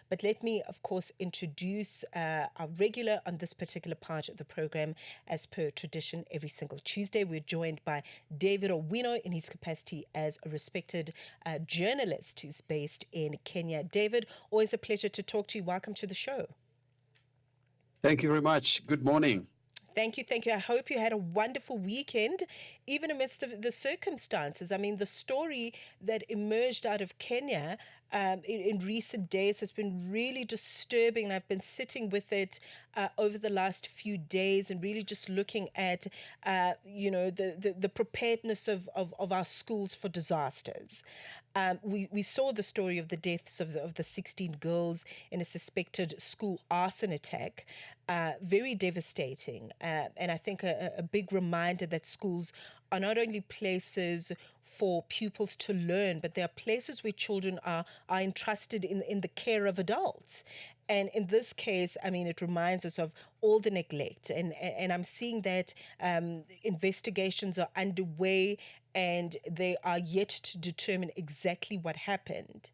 But let me, of course, introduce our regular on this particular part of the program. As per tradition, every single Tuesday, we're joined by David Owino in his capacity as a respected journalist who's based in Kenya. David, always a pleasure to talk to you. Welcome to the show. Thank you very much. Good morning. Thank you. Thank you. I hope you had a wonderful weekend, even amidst the circumstances. I mean, the story that emerged out of Kenya in recent days has been really disturbing. And I've been sitting with it over the last few days and really just looking at, the preparedness of our schools for disasters. We saw the story of the deaths of the 16 girls in a suspected school arson attack. Very devastating. And I think a big reminder that schools are not only places for pupils to learn, but they are places where children are entrusted in the care of adults. And in this case, I mean, it reminds us of all the neglect. And I'm seeing that investigations are underway and they are yet to determine exactly what happened.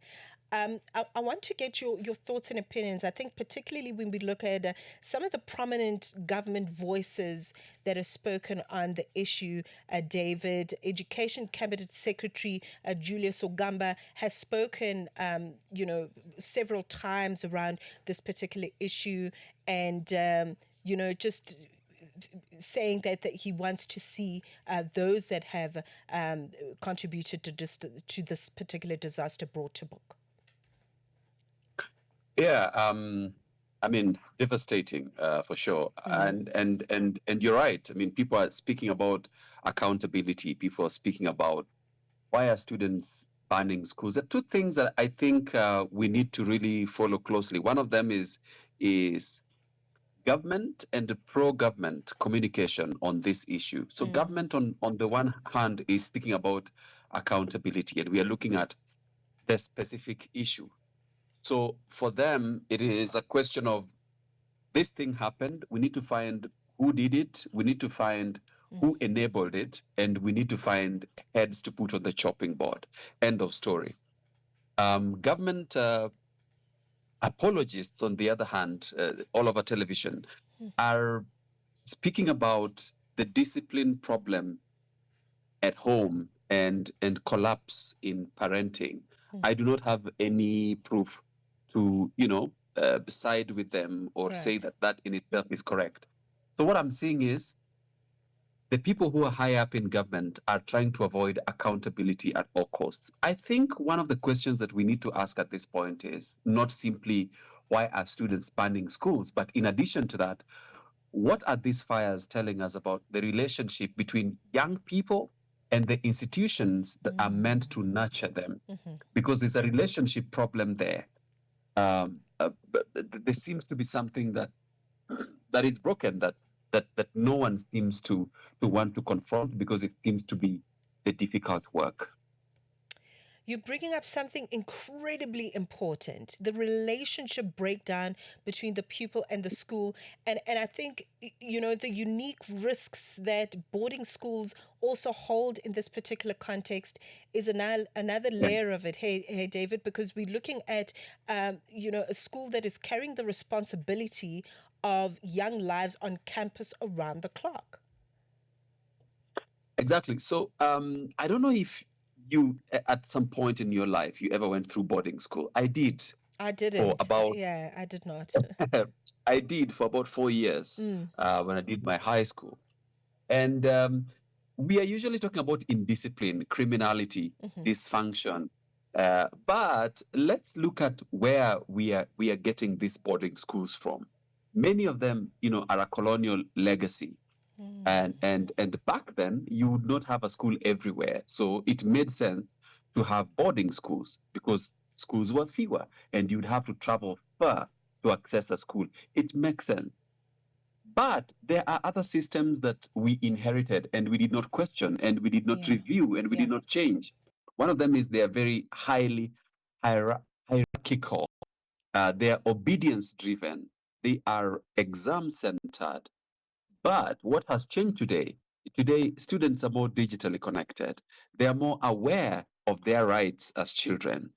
I want to get your thoughts and opinions. I think particularly when we look at some of the prominent government voices that have spoken on the issue, David, Education Cabinet Secretary Julius Ogamba has spoken, several times around this particular issue and, just saying that he wants to see those that have contributed to this particular disaster brought to book. Yeah, I mean, devastating for sure. And you're right. I mean, people are speaking about accountability. People are speaking about why are students banning schools. There are two things that I think we need to really follow closely. One of them is government and the pro-government communication on this issue. So government on the one hand is speaking about accountability, and we are looking at the specific issue. So for them, it is a question of this thing happened. We need to find who did it. We need to find who enabled it. And we need to find heads to put on the chopping board. End of story. Government apologists, on the other hand, all over television, are speaking about the discipline problem at home and collapse in parenting. I do not have any proof to side with them or say Right. that in itself is correct. So what I'm saying is the people who are high up in government are trying to avoid accountability at all costs. I think one of the questions that we need to ask at this point is not simply why are students banning schools, but in addition to that, what are these fires telling us about the relationship between young people and the institutions that are meant to nurture them? Because there's a relationship problem there. But there seems to be something that is broken, that no one seems to want to confront because it seems to be the difficult work. You're bringing up something incredibly important, the relationship breakdown between the pupil and the school. And I think, the unique risks that boarding schools also hold in this particular context is another Yeah. layer of it. Hey, David, because we're looking at, a school that is carrying the responsibility of young lives on campus around the clock. Exactly. So I don't know if you, at some point in your life, you ever went through boarding school. I did I for didn't. about Yeah, I did not. I did for about 4 years Mm, when I did my high school. And we are usually talking about indiscipline, criminality, mhm. dysfunction. But let's look at where we are getting these boarding schools from. Many of them, are a colonial legacy. And back then, you would not have a school everywhere. So it made sense to have boarding schools because schools were fewer and you'd have to travel far to access a school. It makes sense. But there are other systems that we inherited and we did not question and we did not Yeah, review and we yeah. did not change. One of them is they are very highly hierarchical. They are obedience driven. They are exam centered. But what has changed today? Today, students are more digitally connected. They are more aware of their rights as children.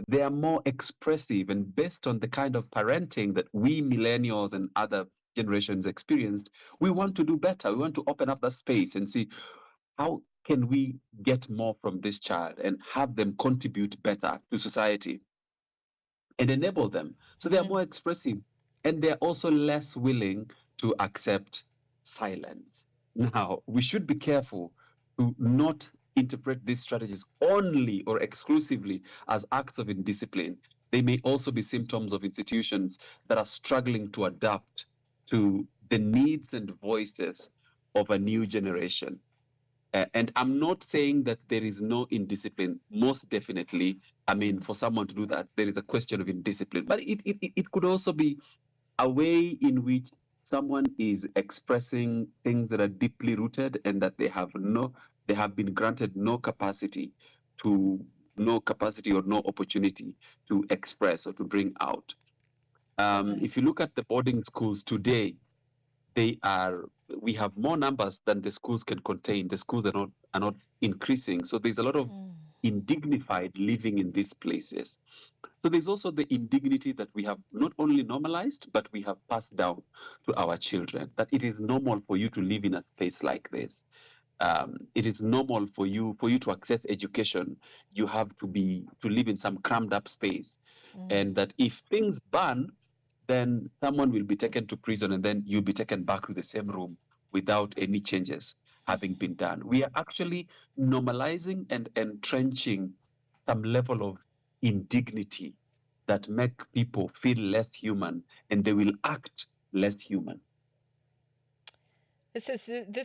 they are more expressive, and based on the kind of parenting that we millennials and other generations experienced, we want to do better. We want to open up that space and see how can we get more from this child and have them contribute better to society and enable them. So they are Mm-hmm. more expressive, and they're also less willing to accept silence. Now, we should be careful to not interpret these strategies only or exclusively as acts of indiscipline. They may also be symptoms of institutions that are struggling to adapt to the needs and voices of a new generation. And I'm not saying that there is no indiscipline. Most definitely, I mean, for someone to do that, there is a question of indiscipline. But it could also be a way in which someone is expressing things that are deeply rooted and that they have been granted to no capacity or no opportunity to express or to bring out. If Right. you look at the boarding schools today, they are we have more numbers than the schools can contain. The schools are not increasing, so there's a lot of Mm. indignified living in these places. So there's also the indignity that we have not only normalized, but we have passed down to our children, that it is normal for you to live in a space like this. It is normal for you to access education. You have to live in some crammed up space, Mm. and that if things burn, then someone will be taken to prison, and then you'll be taken back to the same room without any changes having been done. We are actually normalizing and entrenching some level of indignity that make people feel less human, and they will act less human. This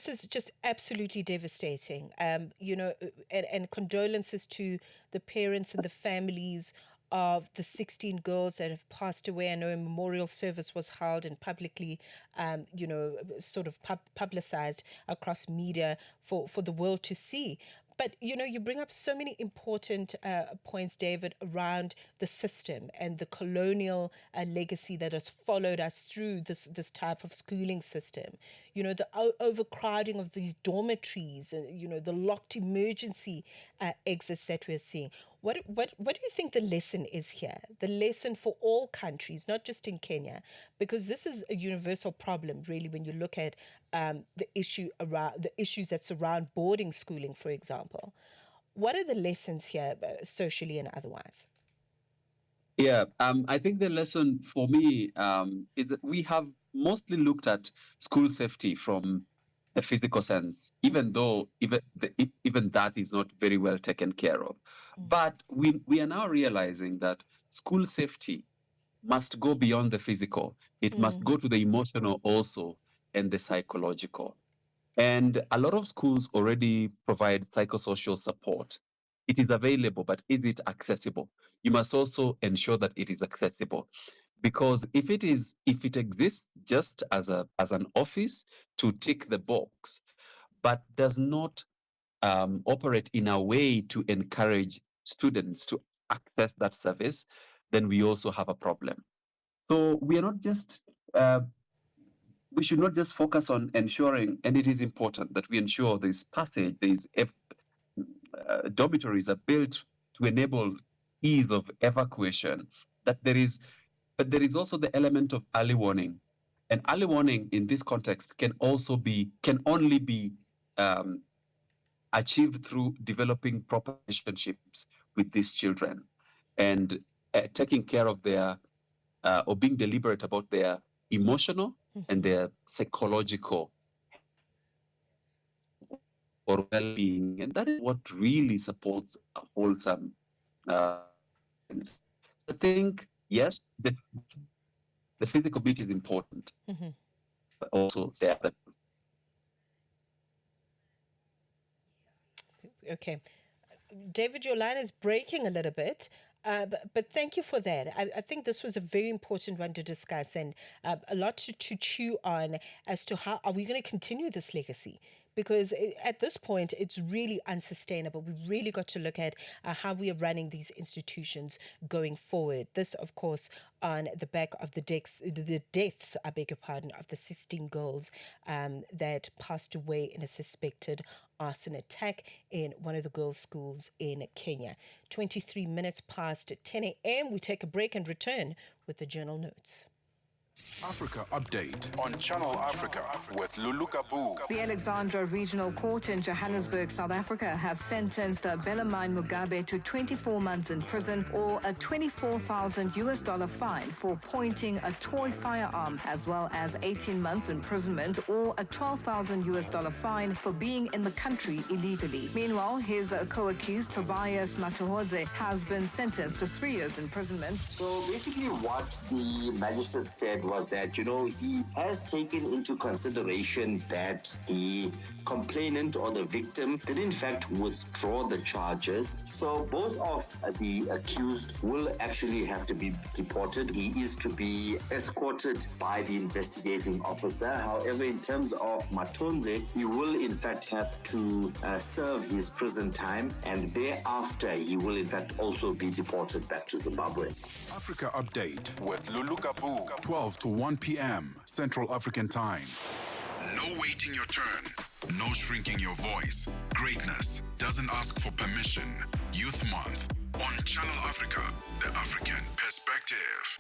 is just absolutely devastating. And condolences to the parents and the families of the 16 girls that have passed away. I know a memorial service was held and publicly, sort of publicized across media for the world to see. But you bring up so many important points, David, around the system and the colonial legacy that has followed us through this type of schooling system. The overcrowding of these dormitories, and the locked emergency exits that we're seeing. What do you think the lesson is here? The lesson for all countries, not just in Kenya, because this is a universal problem, really, when you look at the issues that surround boarding schooling, for example. What are the lessons here, socially and otherwise? Yeah, I think the lesson for me is that we have mostly looked at school safety from a physical sense, even though even that is not very well taken care of. But we are now realizing that school safety must go beyond the physical. It must Mm, go to the emotional also and the psychological. And a lot of schools already provide psychosocial support. It is available, but is it accessible? You must also ensure that it is accessible. Because if it exists just as an office to tick the box, but does not operate in a way to encourage students to access that service, then we also have a problem. So uh, we should not just focus on ensuring, and it is important that we ensure this passage, dormitories are built to enable ease of evacuation. That there is, but there is also the element of early warning, and early warning in this context can only be um, achieved through developing proper relationships with these children and taking care of their or being deliberate about their emotional and mhm. their psychological or well-being, and that is what really supports a wholesome experience. So I think yes, the physical bit is important, Mhm. but also the other. Okay. David, your line is breaking a little bit, but thank you for that. I think this was a very important one to discuss, and a lot to chew on as to how are we going to continue this legacy, because at this point it's really unsustainable. We've really got to look at how we are running these institutions going forward. This, of course, on the back of the deaths, I beg your pardon, of the 16 girls that passed away in a suspected arson attack in one of the girls' schools in Kenya. 23 minutes past 10 a.m. We take a break and return with the journal notes. Africa Update on Channel Africa with Lulu Kabu. The Alexandra Regional Court in Johannesburg, South Africa, has sentenced Bellarmine Mugabe to 24 months in prison or a $24,000 fine for pointing a toy firearm, as well as 18 months imprisonment or a $12,000 fine for being in the country illegally. Meanwhile, his co-accused Tobias Matuhodze has been sentenced to 3 years imprisonment. So basically what the magistrate said was that, he has taken into consideration that the complainant or the victim did in fact withdraw the charges. So both of the accused will actually have to be deported. He is to be escorted by the investigating officer. However, in terms of Matonze, he will in fact have to serve his prison time, and thereafter he will in fact also be deported back to Zimbabwe. Africa Update with Lulu Kabu, 12 to 1 p.m. Central African Time. No waiting your turn. No shrinking your voice. Greatness doesn't ask for permission. Youth Month on Channel Africa, the African perspective.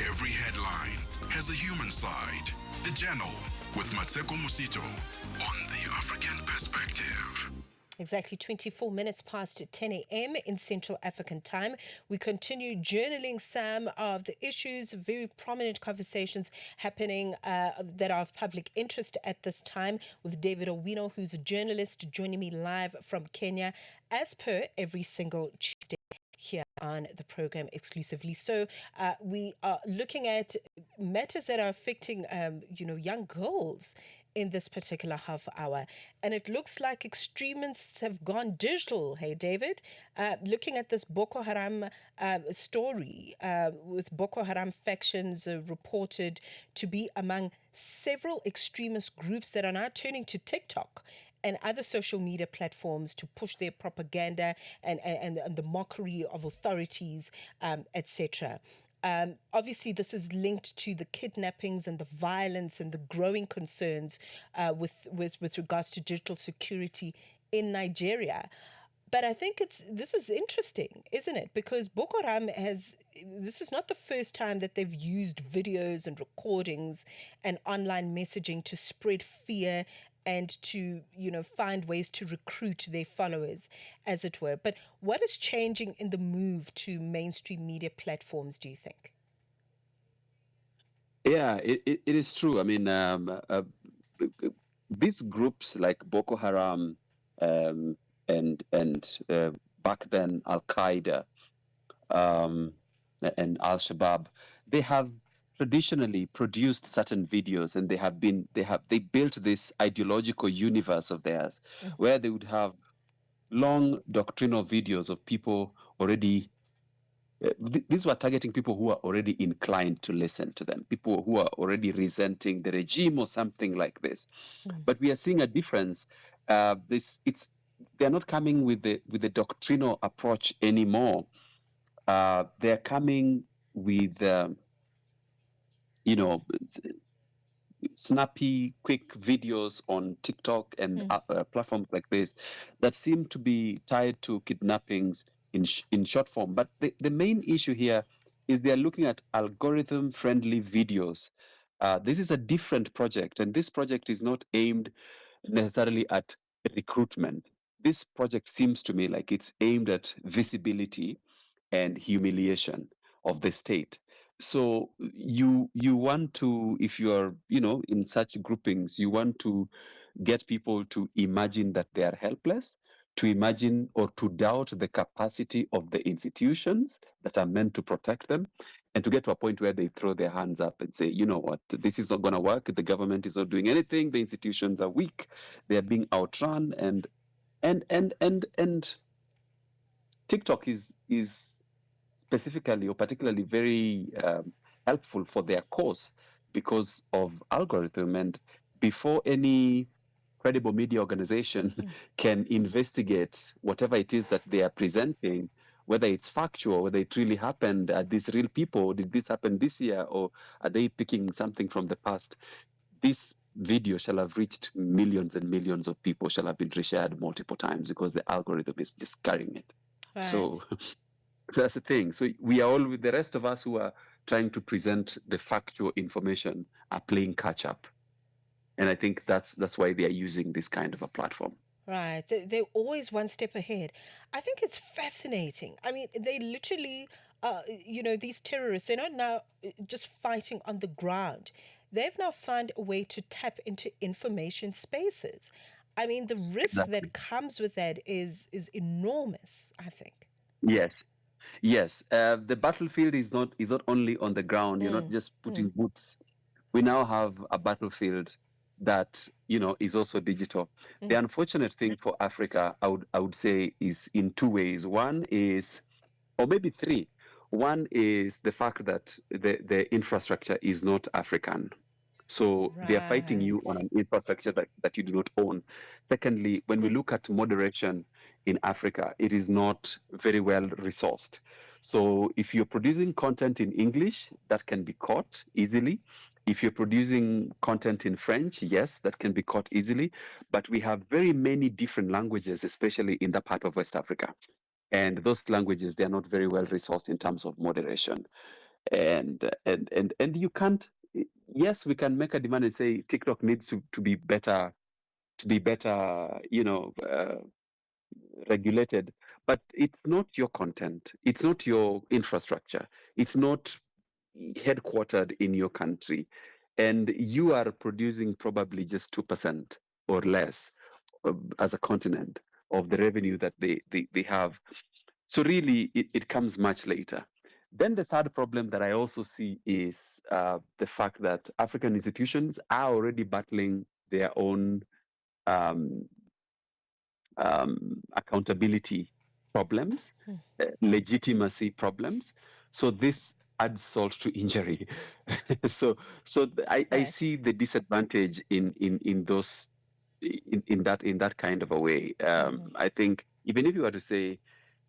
Every headline has a human side. The Journal with Mmatsheko Mosito on the African perspective. Exactly 24 minutes past 10 a.m. in Central African Time. We continue journaling some of the issues, very prominent conversations happening that are of public interest at this time, with David Owino, who's a journalist, joining me live from Kenya, as per every single Tuesday here on the program exclusively. So we are looking at matters that are affecting, young girls in this particular half hour. And it looks like extremists have gone digital. Hey, David, looking at this Boko Haram story, with Boko Haram factions reported to be among several extremist groups that are now turning to TikTok and other social media platforms to push their propaganda and the mockery of authorities, etc. Obviously, this is linked to the kidnappings and the violence and the growing concerns with regards to digital security in Nigeria. But I think this is interesting, isn't it? Because Boko Haram this is not the first time that they've used videos and recordings and online messaging to spread fear and to, find ways to recruit their followers, as it were. But what is changing in the move to mainstream media platforms, do you think? Yeah, it is true. I mean, these groups like Boko Haram, um, and back then Al Qaeda, um, and Al Shabaab, they have traditionally produced certain videos, and they built this ideological universe of theirs, where they would have long doctrinal videos of people already. These were targeting people who are already inclined to listen to them, people who are already resenting the regime or something like this. But we are seeing a difference. They're not coming with the doctrinal approach anymore. They're coming with snappy, quick videos on TikTok and platforms like this that seem to be tied to kidnappings in short form. But the main issue here is they're looking at algorithm-friendly videos. This is a different project, and this project is not aimed necessarily at recruitment. This project seems to me like it's aimed at visibility and humiliation of the state. So you want to, if you are in such groupings, you want to get people to imagine that they are helpless, to imagine or to doubt the capacity of the institutions that are meant to protect them, and to get to a point where they throw their hands up and say, you know what, this is not going to work. The government is not doing anything. The institutions are weak. They are being outrun, and TikTok is specifically or particularly very helpful for their cause because of algorithm. And before any credible media organization can investigate whatever it is that they are presenting, whether it's factual, whether it really happened, are these real people, did this happen this year, or are they picking something from the past? This video shall have reached millions and millions of people, shall have been reshared multiple times because the algorithm is just carrying it. Right. So, so that's the thing. So we are all, the rest of us who are trying to present the factual information are playing catch up. And I think that's why they are using this kind of a platform. Right. They're always one step ahead. I think it's fascinating. I mean, they literally, these terrorists, they're not now just fighting on the ground. They've now found a way to tap into information spaces. I mean, the risk Exactly. that comes with that is enormous, I think. Yes. Yes. The battlefield is not only on the ground. You're not just putting boots. We now have a battlefield that is also digital. The unfortunate thing for Africa, I would say, is in two ways. One is, or maybe three. One is the fact that the infrastructure is not African. So they are fighting you on Right. an infrastructure that you do not own. Secondly, when we look at moderation in Africa, it is not very well resourced. So if you're producing content in English, that can be caught easily. If you're producing content in French, yes, that can be caught easily. But we have very many different languages, especially in that part of West Africa. And those languages, they're not very well resourced in terms of moderation. And you can't, yes, we can make a demand and say TikTok needs to be better, regulated, but it's not your content, it's not your infrastructure, it's not headquartered in your country, and you are producing probably just 2% or less as a continent of the revenue that they have. So really, it comes much later. Then the third problem that I also see is the fact that African institutions are already battling their own um, accountability problems, legitimacy problems. So this adds salt to injury. So I Right. see the disadvantage in those in that kind of a way. I think even if you were to say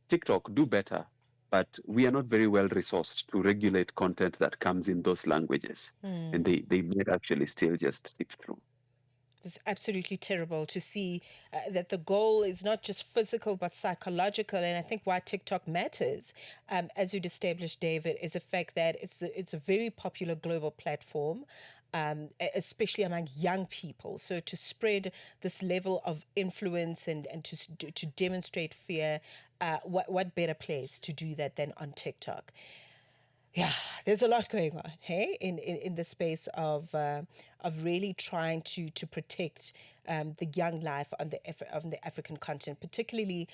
TikTok, do better, but we are not very well resourced to regulate content that comes in those languages, and they might actually still just slip through. It's absolutely terrible to see that the goal is not just physical but psychological. And I think why TikTok matters, as you'd established, David, is the fact that it's a very popular global platform. Especially among young people. So to spread this level of influence and to demonstrate fear, what better place to do that than on TikTok? Yeah, there's a lot going on, hey, in the space of really trying to protect the young life on the African continent, particularly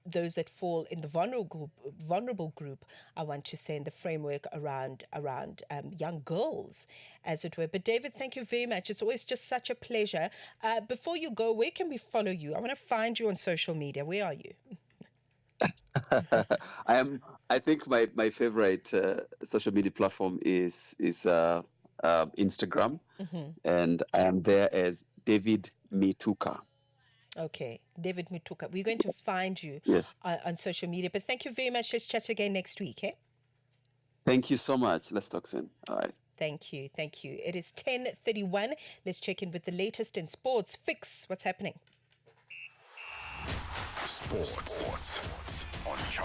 those that fall in the vulnerable group. I want to say in the framework around young girls, as it were. But David, thank you very much. It's always just such a pleasure. Before you go, where can we follow you? I want to find you on social media. Where are you? I am. I think my favorite social media platform is Instagram, and I am there as David Mituka. Okay, David Mutuka. We're going to find you Yes. on social media. But thank you very much. Let's chat again next week. Eh? Thank you so much. Let's talk soon. All right. Thank you. Thank you. It is 10:31. Let's check in with the latest in sports. Fix what's happening. Sports on